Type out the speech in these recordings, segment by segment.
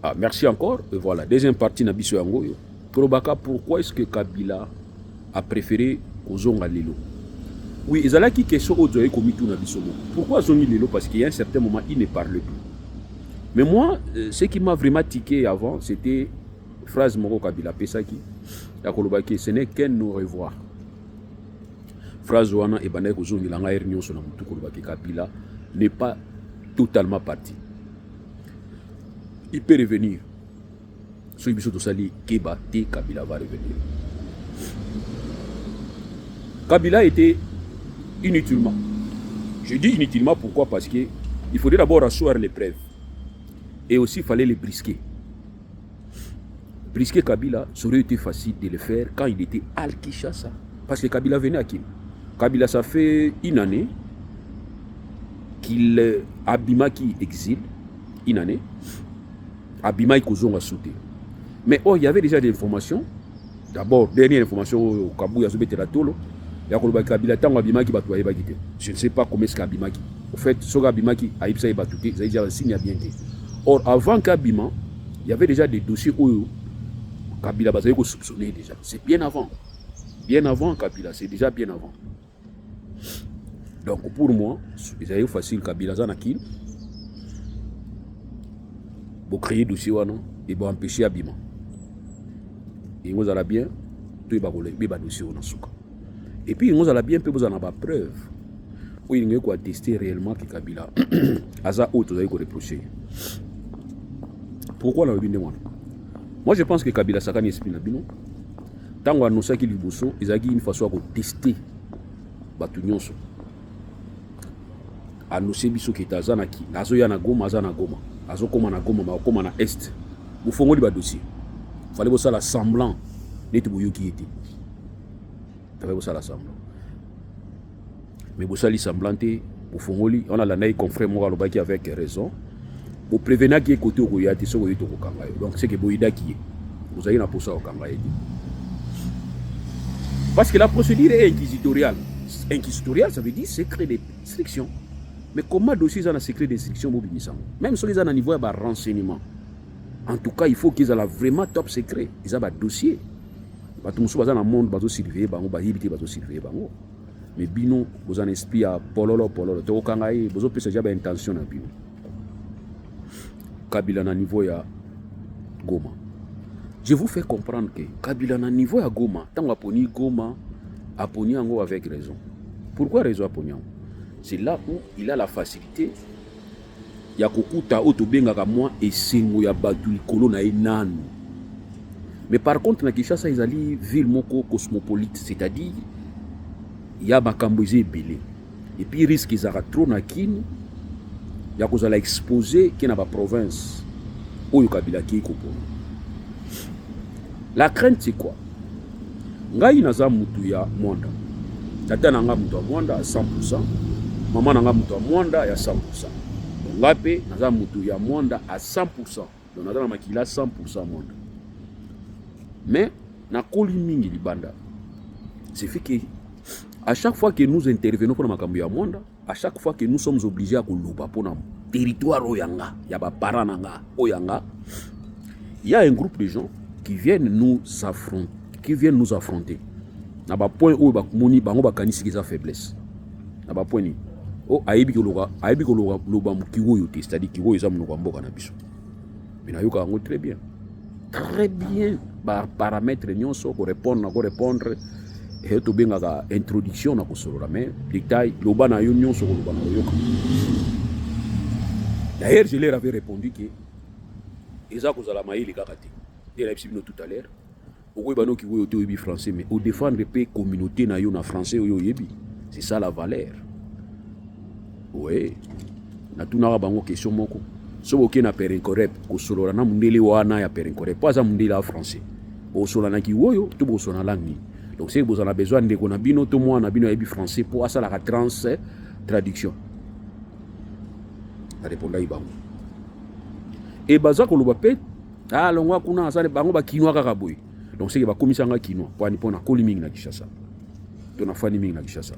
Ah, merci encore. Et voilà, deuxième partie na biso yango yo. Kolobaka, pourquoi est-ce que Kabila a préféré kozonga lelo? Oui, ezalaki question oyo komi tout na biso. Pourquoi zongi lelo? Parce qu'il y a un certain moment, il ne parle plus. Mais moi, ce qui m'a vraiment tiqué avant, c'était phrase moko Kabila pesaki ya kolobaki, ce n'est qu'un au revoir. Phrase wana ebanda kozongi la nga nyonso na mutu kolobaki Kabila n'est pas totalement parti. Il peut revenir. Soki biso tosali keba te, Kabila va revenir. Kabila était inutilement. Je dis inutilement pourquoi? Parce que il faudrait d'abord asseoir les preuves. Et aussi il fallait les brisquer. Brisquer Kabila, ça aurait été facile de le faire quand il était à Kinshasa. Parce que Kabila venait à Kim. Kabila, ça fait une année qu'il Abimaki exile. Une année. Abimaki Kozonga sauté. Mais oh, il y avait déjà des informations. D'abord, dernière information au Kabou, il y a Tolo. Il y a Kabila, tant Abimaki va trouver. Je ne sais pas comment est-ce qu'Abimaki. En fait, ce Abimaki a été battuté, ça veut dire un signe à bien. Or, avant Kabima, il y avait déjà des dossiers où Kabila va soupçonner déjà. C'est bien avant. Bien avant Kabila, c'est déjà bien avant. Donc pour moi, ils avaient facile Kabila Zanakil. Pour créer dossier et pour empêcher Abima. Et vous allez bien, tout est dossier et puis vous allez bien, vous en avez preuve. Où il y a tester réellement que Kabila a ça autre vous avez reproché. Pourquoi la demande? Moi je pense que Kabila Sakani esprit Nabino. Tant qu'on annonce qu'il y a ils ont une façon de tester Batunyonso. Annoncer biso qui est à Zanaki, Nazoya na Goma, Azana Goma, Azokoma na Goma, Makoma na Est. Vous fongez le dossier. Il fallait ça la semblant d'être bouillot qui était. Il fallait ça la semblant. Mais vous savez semblanté, vous fongez, on a la naïe confrère Moraloba qui avec raison. Vous prévenez qui est côté au Goyati, ce que vous avez. Donc c'est que Boïda qui est. Vous avez une pour au Kangaï. Parce que la procédure est inquisitoriale. Inquisitoriale, ça veut dire secret d'instruction. Mais comment dossier ont un secret d'instruction? Même si ils ont un niveau de renseignement. En tout cas, il faut qu'ils aient vraiment top secret. Ils ont un dossier. Tout le monde dans le monde va surveiller, va surveiller. Mais bino, vous en esprit à pololo. Tu vous avez déjà une intention à bino. Kabila na niveau ya Goma. Je vous fais comprendre que Kabila na niveau ya Goma, tant aponi Goma, aponi ango avec raison. Pourquoi raison aponi ango? C'est là où il a la facilité. Ya kokuta otobenga ka moi esengo ya batu likolo na enanu. Mais par contre na Kinshasa ils ali ville moko cosmopolite, c'est-à-dire il y a makambo ebele. Et puis risque ils ara trop na kini. Ya kozala exposé qui na ba province oyo Kabila ki ko. La crainte c'est quoi? Ngai naza mutu ya mwanda. Tata nanga mutu ya mwanda à 100%. Maman nanga mutu ya mwanda ya 100%. Donc ngape naza mutu ya mwanda à 100%. Donc naza na makila 100% mwanda. Mais na koli mingi libanda. C'est fait que à chaque fois que nous intervenons pour makambo ya mwanda, à chaque fois que nous sommes obligés à koloba pour na territoire oyanga, ya ba parananga oyanga, il y a un groupe de gens qui viennent nous affronter. Na ba point où ba moni bango ba kanisi ki za faiblesse. Na ba point ni. Oh aibi ko loba mukiwo yote, c'est-à-dire ki wo eza munoko mboka na biso. Mais na yoka ngo très bien. Très bien par paramètre nyonso ko répondre et to benga ka introduction na ko solola mais détail loba na yo nyonso ko loba na yoka. D'ailleurs je leur avais répondu que eza ko zala maïli kakati. Et là tout à l'heure. Pourquoi bano ki wo yote français mais au défendre paix communauté na yo na français yo yebi. C'est ça la valeur. Oui. Na tuna bango question moko. So oké na perencorep ko solola na mundele wana ya perencorep pas za mundele en français. Bo solola na ki woyo to bo solola langue. Donc si vous en avez besoin de qu'on a bino to moi na bino yebi français pour ça la traduction. La répondre ibango. Et baza ko loba pe ah longwa kuna asale bango ba kinwa kaka boy. Donc c'est que ba komisa nga kinwa pour ni pona koliming na Kinshasa. To na fani ming na Kinshasa.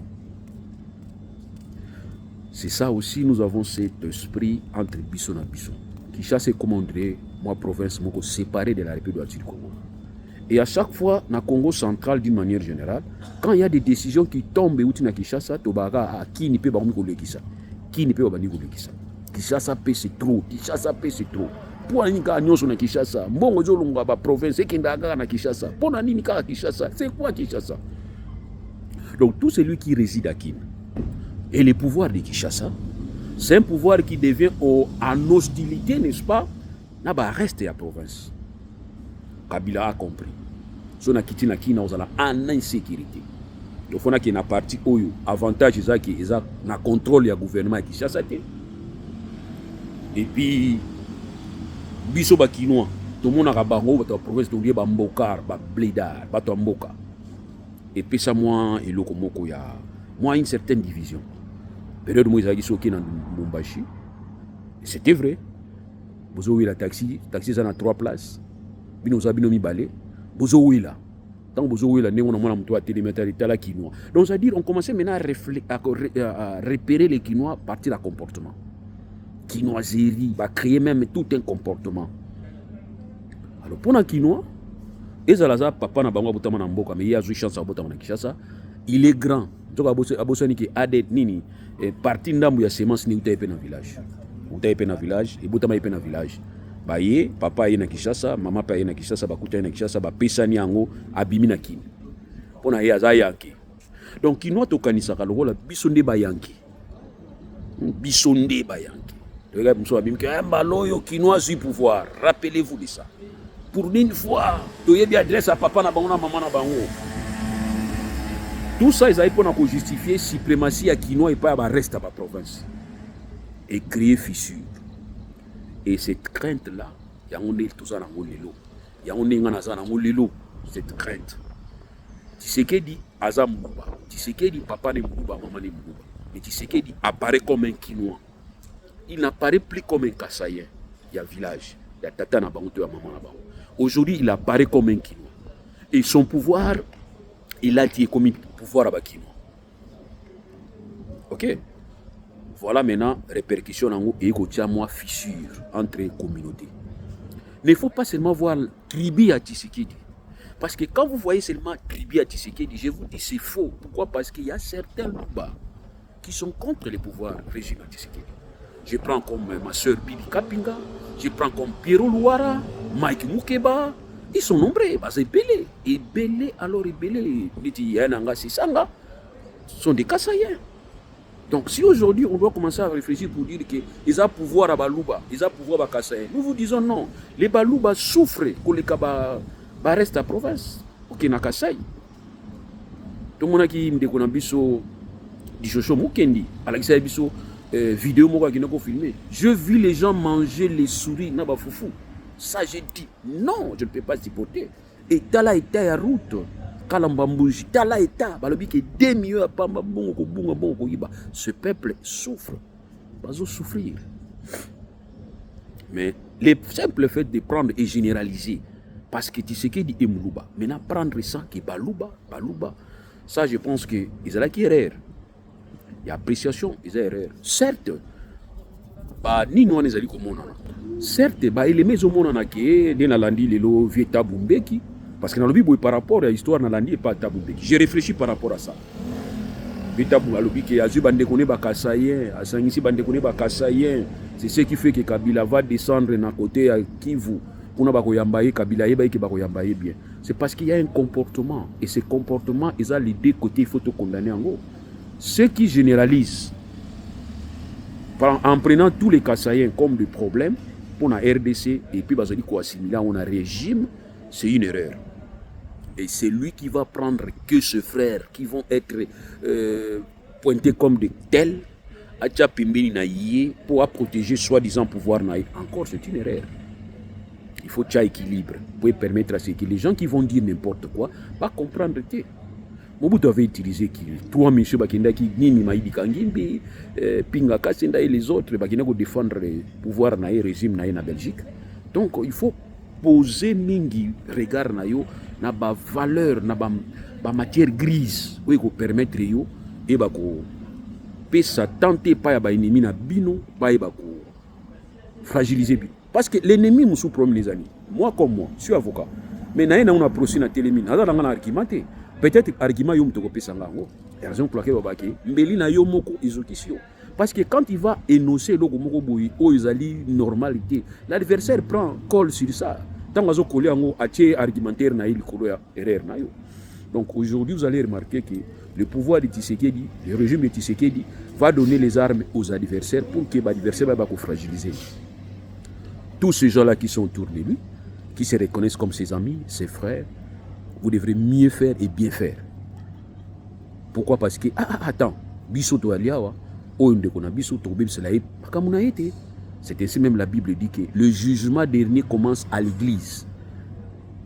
C'est ça aussi, nous avons cet esprit entre bisson et bisson. Kinshasa commanderait moi province moko séparée de la République du Congo. Et à chaque fois, dans le Congo central, d'une manière générale, quand il y a des décisions qui tombent à Kinshasa, qui ne peut pas me ça. Qui ne peut pas me ça. Kinshasa c'est trop. Kinshasa c'est trop. Pour aller à Kinshasa, bon, je vais la province, c'est à Kinshasa. Pour aller à Kinshasa, c'est quoi Kinshasa? Donc tout celui qui réside à Kin et le pouvoir de Kinshasa, c'est un pouvoir qui devient en hostilité, n'est-ce pas? Là-bas, reste à la province. Kabila a compris. Si on a quitté la Kina, on a en insécurité. Il faut qu'il y ait une partie où avantage est qu'ils ont le contrôle du gouvernement qui chasse. Et puis, biso ba Kinois, tout le monde a bango, la province de l'Ouest, Mbokar, Blédar, Mboka. Et puis ça, moi, et le Komoko, il y a une certaine division. Période où ils ont dit dans Mumbashi, c'était vrai. Vous avez la taxi ça a 3 places. Nous avons mis balai. Vous avez là. Tant que vous avez là, on a un télémètre la Quinois. Donc, c'est-à-dire, on commençait maintenant à repérer les Quinois à partir d'un comportement. Quinoiserie, va créer même tout un comportement. Alors, pour les Quinois, papa n'a pas de mboka, mais il y a une chance à Kinshasa. Il est grand. Donc, à nini parti ndambu ya semence ni utaye dans village. Utaye dans village, et botama dans village. Baye, papa est na Kinshasa, maman est na Kinshasa, bakuta na Kinshasa, ba pesani yango abimi na Kini. Pona ya za yanki. Donc Kinois to kanisa ka lokola bisonde ba yanki. Bisonde ba yanki. Regarde mso abimi ke mbaloyo Kinois du pouvoir. Rappelez-vous de ça. Pour une fois, to yebi adresse à papa na bango na maman na bango. Tout ça ils avaient pour justifier suprématie à Kinois et pas à reste à la province. Et créer fissure. Et cette crainte-là, il y a tout ça dans le cette crainte. Tu sais qu'il dit Azam Mouba, tu sais qu'il dit papa ne Mouba, maman ne Mouba. Mais tu sais qu'il dit apparaît comme un Kinois. Il n'apparaît plus comme un Kassaïen. Il y a village, il y a tata na bango, il y a maman na bango. Aujourd'hui, il apparaît comme un Kinois. Et son pouvoir, il a été comme un pouvoir à Kinois. Ok? Voilà maintenant répercussion et moi fissure entre les communautés. Mais il ne faut pas seulement voir tribu à Tshisekedi. Parce que quand vous voyez seulement tribu à Tshisekedi, je vous dis c'est faux. Pourquoi? Parce qu'il y a certains Luba qui sont contre le pouvoir régime à Tshisekedi. Je prends comme ma soeur Bibi Kapinga, je prends comme Pierrot Louara, Mike Moukeba. Ils sont nombreux, c'est Belé. Et Belé, alors Belé, c'est Sanga, sont des Kassaïens. Donc si aujourd'hui on doit commencer à réfléchir pour dire qu'ils ont pouvoir à Balouba, ils ont pouvoir à Kassaï, nous vous disons non. Les Balouba souffrent que les Kaba restent à province. Ok, na Kassaï. Tout le monde qui me dit qu'on a biso du chocho Mukendi, à la biso vidéo moi qui n'a pas filmé. Je vis les gens manger les souris na ba foufou. Ça j'ai dit non, je ne peux pas supporter. Et tala était à route. Ce peuple souffre. Pas souffrir. Mais le simple fait de prendre et généraliser, parce que tu sais qu'il dit Moulouba, maintenant prendre ça qui est Balouba, ça je pense que ils ont qui erreur. Il y a appréciation, ils ont erreur. Certes, ni nous on est allés comme on. Certes, il est mis au monde en qui dans la landi lelo vieta bumbeki. Parce que dans le Bible, par rapport à l'histoire, dans l'année, pas tabou. J'ai réfléchi par rapport à ça. C'est ce qui fait que Kabila va descendre d'un côté à Kivu. C'est parce qu'il y a un comportement. Et ce comportement, ils ont les deux côtés, il faut te condamner en gros. Ceux qui généralisent, en prenant tous les Kassaïens comme des problèmes, pour la RDC, et puis on a un régime, c'est une erreur. Et c'est lui qui va prendre que ses frères qui vont être pointés comme des tels pour protéger soi-disant pouvoir. Encore, c'est une erreur. Il faut qu'il y ait équilibre pour permettre à ce que les gens qui vont dire n'importe quoi va comprendre que Mobutu avait utilisé toi, monsieur Bakindaki, Nini Maïdi Kangimbi, Pinga Kassenda et les autres pour défendre le pouvoir dans le régime en Belgique. Donc il faut poser mingi regard na yo na ba valeur na ba matière grise où ko permettre yo et ba ko pesa tenter pas ya ba ennemi na bino ba ko fragiliser bino Parce que l'ennemi me sous-promet les amis. Moi comme moi, je suis avocat. Mais na on a procès na télémine. Nada na argumenté. Peut-être argument yo mtoko pesa ngango. Et raison pour laquelle babaki mbeli na yo moko exécution. Parce que quand il va énoncer le moko boyi o izali normalité, l'adversaire prend colle sur ça. Tant azo coller ngo atie argumentaire na il kolo ya erreur na yo. Donc aujourd'hui vous allez remarquer que le pouvoir de Tshisekedi, le régime de Tshisekedi va donner les armes aux adversaires pour que l'adversaire va fragiliser. Tous ces gens-là qui sont autour de lui, qui se reconnaissent comme ses amis, ses frères, vous devrez mieux faire et bien faire. Pourquoi? Parce que, attends, c'est ainsi même la Bible dit que le jugement dernier commence à l'église.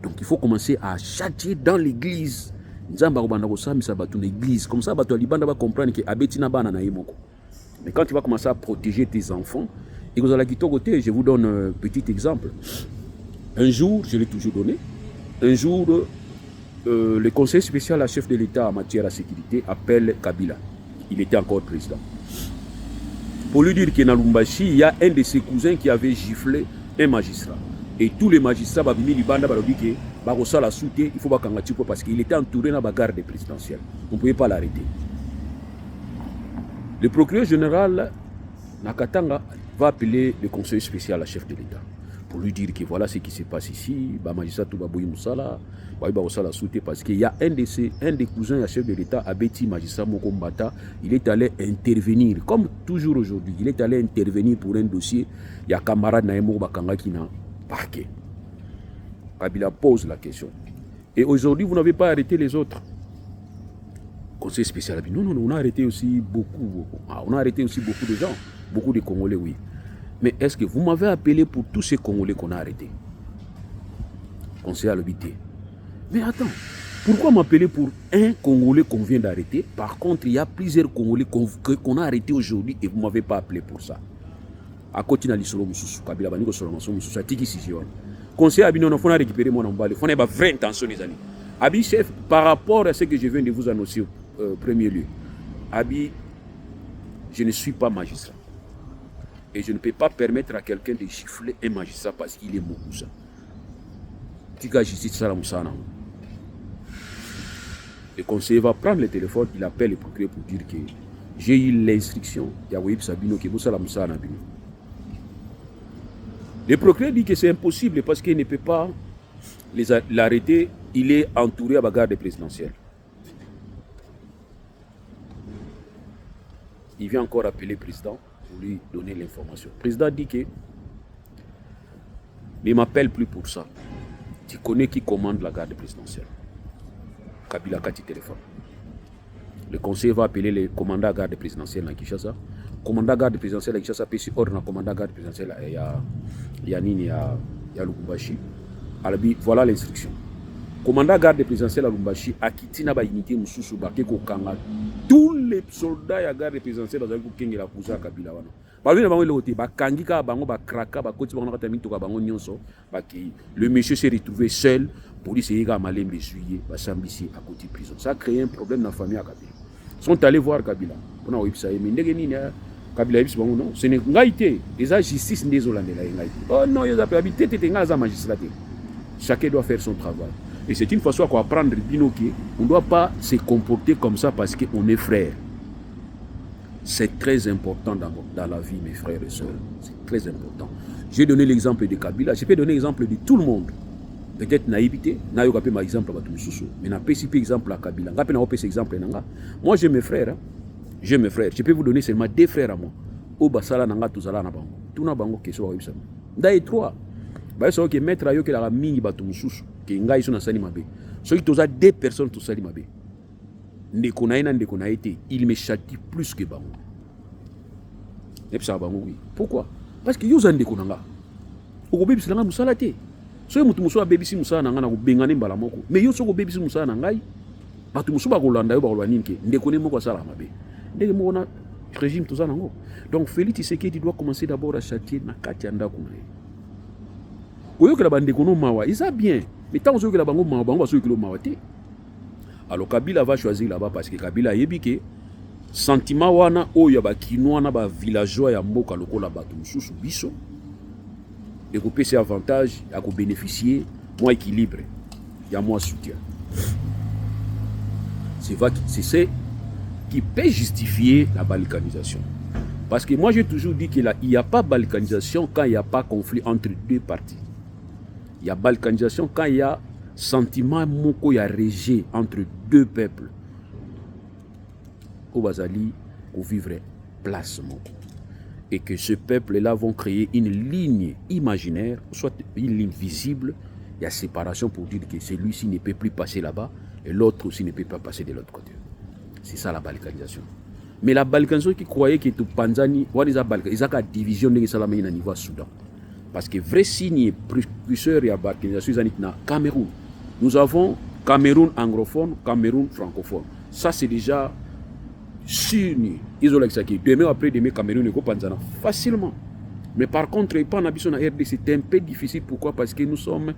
Donc il faut commencer à châtier dans l'église. Comme ça, va comprendre que mais quand tu vas commencer à protéger tes enfants, et vous allez côté, je vous donne un petit exemple. Un jour, je l'ai toujours donné, un jour, le conseil spécial à chef de l'État en matière de sécurité appelle Kabila. Il était encore président. Pour lui dire qu'à Lubumbashi, il y a un de ses cousins qui avait giflé un magistrat. Et tous les magistrats, il faut parce qu'il était entouré dans la garde présidentielle. On ne pouvait pas l'arrêter. Le procureur général Nakatanga va appeler le conseil spécial à chef de l'État pour lui dire que voilà ce qui se passe ici. Magistrat Toubaboui Moussala, parce qu'il y a un des cousins à chef de l'État, Abeti Magistrat Mokombata, il est allé intervenir, comme toujours aujourd'hui, il est allé intervenir pour un dossier. Il y a camarade Naemo Bakanga qui n'a parqué. Kabila pose la question. Et aujourd'hui, vous n'avez pas arrêté les autres. Conseil spécial a dit non, on a arrêté aussi beaucoup. On a arrêté aussi beaucoup de gens, beaucoup de Congolais, oui. Mais est-ce que vous m'avez appelé pour tous ces Congolais qu'on a arrêtés? Conseil à l'habité. Mais attends, pourquoi m'appeler pour un Congolais qu'on vient d'arrêter? Par contre, il y a plusieurs Congolais qu'on a arrêtés aujourd'hui et vous ne m'avez pas appelé pour ça. À côté de l'Isolo Moussou, Kabila Baniko Solomon Moussou, Tiki Sision. Conseil à Bino, il faut récupérer mon emballé. Il faut avoir vraie intention, les amis. Abi, chef, par rapport à ce que je viens de vous annoncer au premier lieu, Abi, je ne suis pas magistrat. Et je ne peux pas permettre à quelqu'un de gifler un magistrat parce qu'il est mon cousin. Tika justice ça la moussana. Le conseiller va prendre le téléphone, il appelle le procureur pour dire que j'ai eu l'instruction. Le procureur dit que c'est impossible parce qu'il ne peut pas l'arrêter. Il est entouré à la garde présidentielle. Il vient encore appeler le président pour lui donner l'information. Le président dit que ne m'appelle plus pour ça. Tu connais qui commande la garde présidentielle. Kabila Kati téléphone. Le conseiller va appeler le commandant de la garde présidentielle à Kinshasa. Le commandant de la garde présidentielle à Kinshasa peut ordre le commandant de la garde présidentielle à Lubumbashi. Voilà l'instruction. Le commandant de la garde présidentielle à Lubumbashi a quitté la unité Moussou Baké Kokanga. Tous les soldats de la garde présidentielle ont dit que la cousin à Kabila. Le monsieur s'est retrouvé seul. Police est à Malembe juillet, à côté de prison. Ça a créé un problème dans la famille à Kabila. Ils sont allés voir Kabila. On a dit Kabila non, ce n'est pas été. Les justice des Hollandais. Oh non, ils ont habité des magistrats. Chacun doit faire son travail. Et c'est une façon qu'on apprendre Binoké. On ne doit pas se comporter comme ça parce qu'on est frères. C'est très important dans la vie, mes frères et sœurs. C'est très important. J'ai donné l'exemple de Kabila. Je peux donner l'exemple de tout le monde. Peut-être naïveté, naïo kapé ma exemple à Batumsusu, mais n'a pas si exemple à Kabila. N'a pas n'a exemple nanga. Moi j'ai mes frères, hein. J'ai mes frères. Je peux vous donner seulement deux frères à moi. Au basala nanga tuzala na bango. Tuna bango keso wa ibisa. Ndaye trois. Ba so que maître ayo que la mingi Batumsusu, que ngai so na sali mabe. So qui toza deux personnes to sali mabe. Ndeko na ina ndeko na été, il me châtie plus que bango. Et ça bango oui. Pourquoi? Parce que yo za ndeko nanga. Oko bebisi nanga musala te. So mutu muso abebisi musala nanga na kubengana mbala moko. Mais yo so ko bebisi musala nangai. Batu muso ba kolanda yo ba kolwa ninke. Ndeko ne moko sala mabe. Ndeko moko na régime tout ça nango. Donc Félix Tshisekedi doit commencer d'abord à châtier na kati anda kuna. Oyo que la bande kono mawa, ils a bien. Mais tant que la bango mawa, bango so que le mawa te. Alors Kabila va choisir là-bas parce que Kabila yebike sentiment wana oyo ba kinwa na ba villageois ya mboka lokola batu mususu biso. et que ces avantages à bénéficier moins équilibré, il y a moins soutien. C'est ce qui peut justifier la balkanisation. Parce que moi j'ai toujours dit qu'il n'y a pas balkanisation quand il n'y a pas conflit entre deux parties. Il y a balkanisation quand il y a sentiment moko ya rejet entre deux peuples. Au Bazali, au vivre place moko. Et que ce peuple-là vont créer une ligne imaginaire, soit une ligne visible. Il y a séparation pour dire que celui-ci ne peut plus passer là-bas et l'autre aussi ne peut pas passer de l'autre côté. C'est ça la balkanisation. Mais la balkanisation qui croyait que tout Panzani, ils ont une division de Salamé au niveau Soudan. Parce que vrai signe précurseur de la balkanisation, c'est le Cameroun. Nous avons Cameroun anglophone, Cameroun francophone. Ça, c'est déjà sûr. Ils ont l'exact. Demain après demain, Cameroun et Panzana facilement. Mais par contre, pas en RDC, c'est un peu difficile. Pourquoi? Parce que nous sommes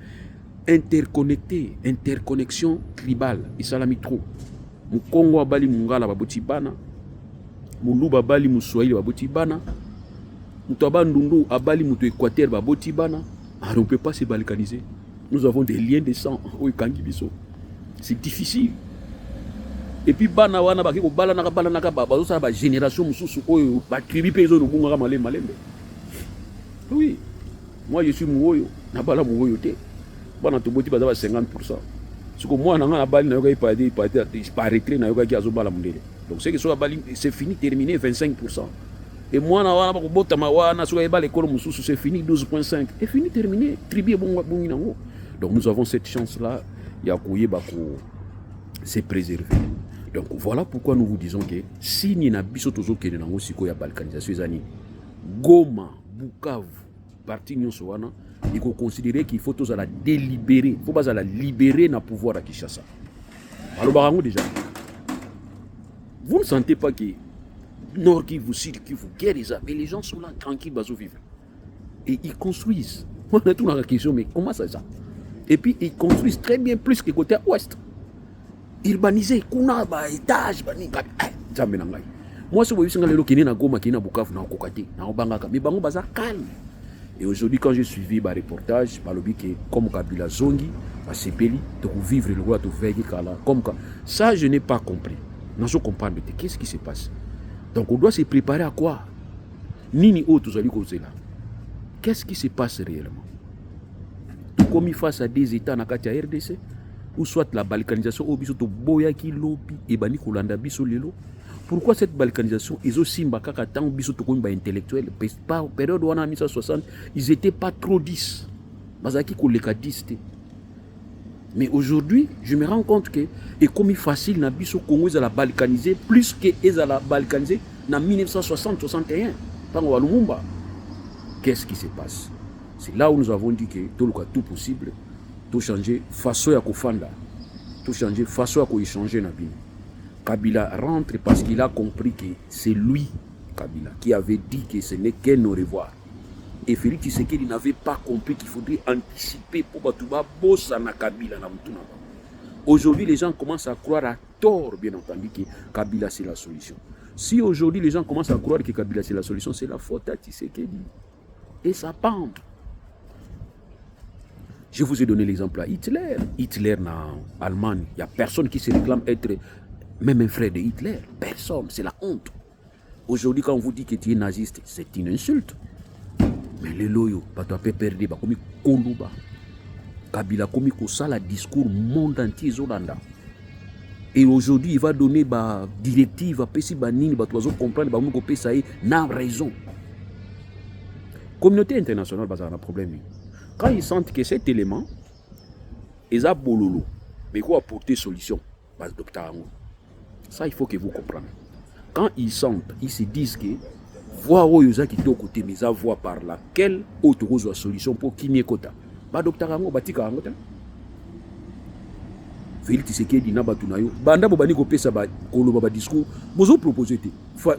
interconnectés, interconnexion tribale. Et ça l'a mis trop. Mu Congo abali mungala baboti bana, mu Luba abali mu Swahili baboti bana, mu Tabandundu abali mu Équateur baboti bana. Alors on ne peut pas se balkaniser. Nous avons des liens de sang au Kangi biso. C'est difficile. Et puis bana wana baki ko bala naka bazo sa ba génération mususu oyo ba tribu pezo no bunga malembe. Oui. Moi je suis muoyo, na bala muoyo te. Bana to boti baza ba 50%. Ce que moi, je donc, c'est fini, terminé, 25%. Et moi, c'est fini, 12,5%. Et fini, terminé, donc, nous avons cette chance-là, c'est préservé. Donc, voilà pourquoi nous vous disons que si nous avons une balkanisation, Goma, Bukavu, parti Nyonsoana, il faut considérer qu'il faut tous la délibérer. Il faut pas la libérer dans le pouvoir à Kinshasa. Alors, déjà, vous ne sentez pas que Nord qui vous cite, qui vous guerre, mais les gens sont là tranquilles, ils vivent. Et ils construisent. On a tout dans la question, mais comment ça? Et puis, ils construisent très bien plus que côté ouest. Urbanisé, kuna ba étage, ba ni jamais nangai. Moi, ce que je veux dire, c'est que Goma, qui na Bukavu, na Kokate, na Obangaka, mais bango baza calme. Et aujourd'hui, quand j'ai suivi le reportage, comme Kabila Zongi, à Sepeli, de vivre le roi de veiller comme ça, je n'ai pas compris. Je ne comprends pas. Qu'est-ce qui se passe? Donc, on doit se préparer à quoi? Nini autres allez causer là. Qu'est-ce qui se passe réellement? Tout comme il face à des États dans la RDC, ou soit la balkanisation, ou bien boya qui lobi et bani kolanda biso lelo. Pourquoi cette balkanisation? Ils ont aussi intellectuels. Par période où on a 1960, ils n'étaient pas trop 10. Mais aujourd'hui, je me rends compte que c'est comme facile na biso Congo à la balkaniser plus que ils à la balkaniser en 1960-61. Qu'est-ce qui se passe? C'est là où nous avons dit que tout possible, tout changer façon à kofanda, tout changer façon à échanger na bino. Kabila rentre parce qu'il a compris que c'est lui, Kabila, qui avait dit que ce n'est qu'un au revoir. Et Félix Tshisekedi n'avait pas compris qu'il faudrait anticiper pour Batouba Bossana Kabila. Aujourd'hui, les gens commencent à croire à tort, bien entendu, que Kabila c'est la solution. Si aujourd'hui les gens commencent à croire que Kabila c'est la solution, c'est la faute à Tshisekedi et sa bande. Je vous ai donné l'exemple à Hitler. Hitler en Allemagne, il n'y a personne qui se réclame être même un frère de Hitler, personne, c'est la honte. Aujourd'hui, quand on vous dit que tu es naziste, c'est une insulte. Mais les loyaux, tu as perdu, comme Koluba, Kabila, comme ça, discours monde entier, Zolanda. Et aujourd'hui, il va donner des directives à Pessi Banini, tu vas comprendre que ça n'a raison. Communauté internationale, il y a un problème. Quand ils sentent que cet élément, ils ont bololo, mais il faut apporter solution, docteur Ango. Ça, il faut que vous compreniez. Quand ils sentent, ils se disent que voix où ils ont quitté au côté, mais à voix par laquelle autre solution pour qui n'y est quota. Docteur Ango, Batika Ango. Félix Tshisekedi na batunayo. Banda bobani ko pesa ba koloba ba discours. Bozo proposé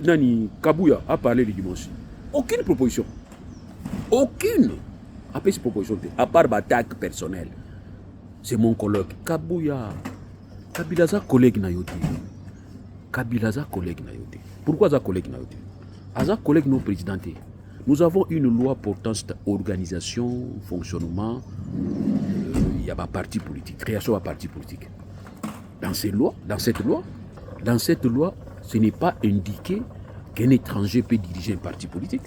nani Kabuya a parlé de dimanche. Aucune proposition. Aucune. Après cette proposition, à part attaque personnelle. C'est mon collègue. Kabuya. Kabila za collègue na yote. Kabila za collègue na yote. Pourquoi za collègue na yote? Aza collègue non présidenté. Nous avons une loi portant cette organisation, fonctionnement, il y a un parti politique, création d'un parti politique. Dans cette loi, ce n'est pas indiqué qu'un étranger peut diriger un parti politique.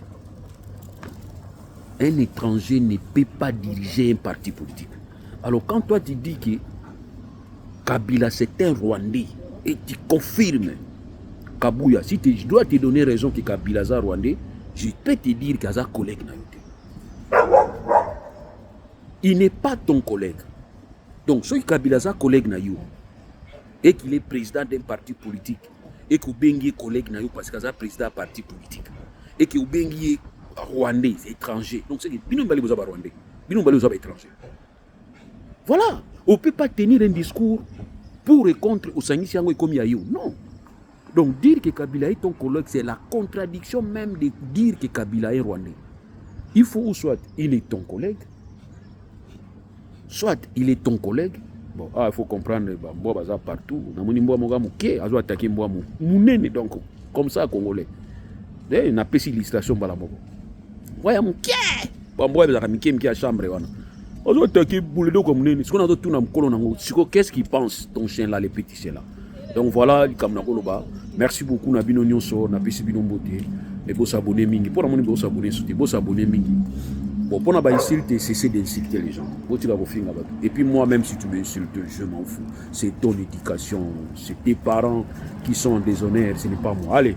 Un étranger ne peut pas diriger un parti politique. Alors quand toi tu dis que Kabila c'est un Rwandais et tu confirmes Kabouya, si je dois te donner raison que Kabila est un Rwandais, je peux te dire qu'il est un collègue. Il n'est pas ton collègue. Donc si Kabila est un collègue et qu'il est président d'un parti politique et que Bengi est collègue parce qu'il est président d'un parti politique et que Bengi est Rwandais, c'est étranger. Donc c'est que Binombali vous avez Rwandais, Binombali vous avez étranger. Voilà, on ne peut pas tenir un discours pour et contre Osangi Siango et Komiayo. Non. Donc dire que Kabila est ton collègue, c'est la contradiction même de dire que Kabila est Rwandais. Il faut soit il est ton collègue, soit il est ton collègue. Bon, il faut comprendre, Mboa baza partout. Namoni Mboa Moga Mouké, azo attaquer Mboa Mounene, donc comme ça Congolais. On a payé l'illustration bala Mboa. Mboa Mouké, Mboa baza Mouké à chambre wana. Azo attaquer Bouledo comme Mounene. Ce qu'on a d'autres tout na mkolo nango. Qu'est-ce qu'il pense ton chien là, les petits chiens là. Donc voilà, comme Nakoloba. Merci beaucoup Nabino Nyonso, Napesi Bino Mbote. Et vous s'abonner mingi. Pour la monnaie, vous s'abonner, vous s'abonner mingi. Bon, pour ne insulter, cessez d'insulter les gens. Et puis moi-même, si tu m'insultes, je m'en fous. C'est ton éducation, c'est tes parents qui sont en déshonneur, ce n'est pas moi. Allez,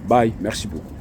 bye, merci beaucoup.